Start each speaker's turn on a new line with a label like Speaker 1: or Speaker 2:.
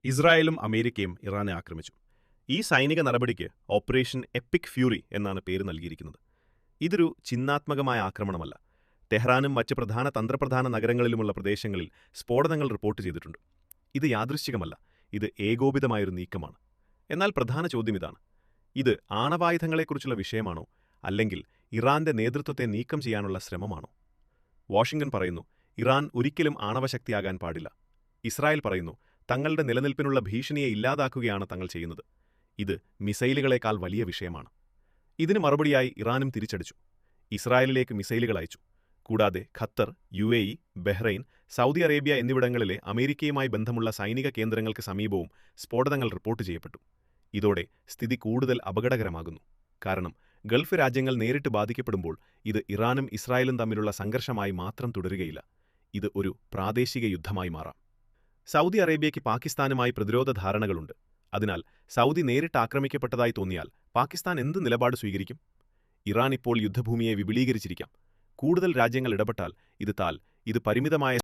Speaker 1: ഇസ്രായേലും അമേരിക്കയും ഇറാനെ ആക്രമിച്ചു. ഈ സൈനിക നടപടിക്ക് ഓപ്പറേഷൻ എപ്പിക് ഫ്യൂറി എന്നാണ് പേര് നൽകിയിരിക്കുന്നത്. ഇതൊരു ചിഹ്നാത്മകമായ ആക്രമണമല്ല. ടെഹ്റാനും മറ്റ് പ്രധാന തന്ത്രപ്രധാന നഗരങ്ങളിലുമുള്ള പ്രദേശങ്ങളിൽ സ്ഫോടനങ്ങൾ റിപ്പോർട്ട് ചെയ്തിട്ടുണ്ട്. ഇത് യാദൃശ്ചികമല്ല, ഇത് ഏകോപിതമായൊരു നീക്കമാണ്. എന്നാൽ പ്രധാന ചോദ്യം ഇതാണ്: ഇത് ആണവായുധങ്ങളെക്കുറിച്ചുള്ള വിഷയമാണോ, അല്ലെങ്കിൽ ഇറാന്റെ നേതൃത്വത്തെ നീക്കം ചെയ്യാനുള്ള ശ്രമമാണോ? വാഷിംഗ്ടൺ പറയുന്നു, ഇറാൻ ഒരിക്കലും ആണവശക്തിയാകാൻ പാടില്ല. ഇസ്രായേൽ പറയുന്നു, തങ്ങളുടെ നിലനിൽപ്പിനുള്ള ഭീഷണിയെ ഇല്ലാതാക്കുകയാണ് തങ്ങൾ ചെയ്യുന്നത്. ഇത് മിസൈലുകളേക്കാൾ വലിയ വിഷയമാണ്. ഇതിന് മറുപടിയായി ഇറാനും തിരിച്ചടിച്ചു. ഇസ്രായേലിലേക്ക് മിസൈലുകൾ അയച്ചു. കൂടാതെ Qatar, UAE, Bahrain, Saudi Arabia എന്നിവിടങ്ങളിലെ അമേരിക്കയുമായി ബന്ധമുള്ള സൈനിക കേന്ദ്രങ്ങൾക്ക് സമീപവും സ്ഫോടനങ്ങൾ റിപ്പോർട്ട് ചെയ്യപ്പെട്ടു. ഇതോടെ സ്ഥിതി കൂടുതൽ അപകടകരമാകുന്നു. കാരണം ഗൾഫ് രാജ്യങ്ങൾ നേരിട്ട് ബാധിക്കപ്പെടുമ്പോൾ ഇത് ഇറാനും ഇസ്രായേലും തമ്മിലുള്ള സംഘർഷമായി മാത്രം തുടരുകയില്ല. ഇത് ഒരു പ്രാദേശിക യുദ്ധമായി മാറാം. സൗദി അറേബ്യയ്ക്ക് പാകിസ്ഥാനുമായി പ്രതിരോധ ധാരണകളുണ്ട്. അതിനാൽ സൗദി നേരിട്ട് ആക്രമിക്കപ്പെട്ടതായി തോന്നിയാൽ പാകിസ്ഥാൻ എന്ത് നിലപാട് സ്വീകരിക്കും? ഇറാൻ ഇപ്പോൾ യുദ്ധഭൂമിയെ വിപുലീകരിച്ചിരിക്കാം. കൂടുതൽ രാജ്യങ്ങൾ ഇടപെട്ടാൽ ഇത് പരിമിതമായ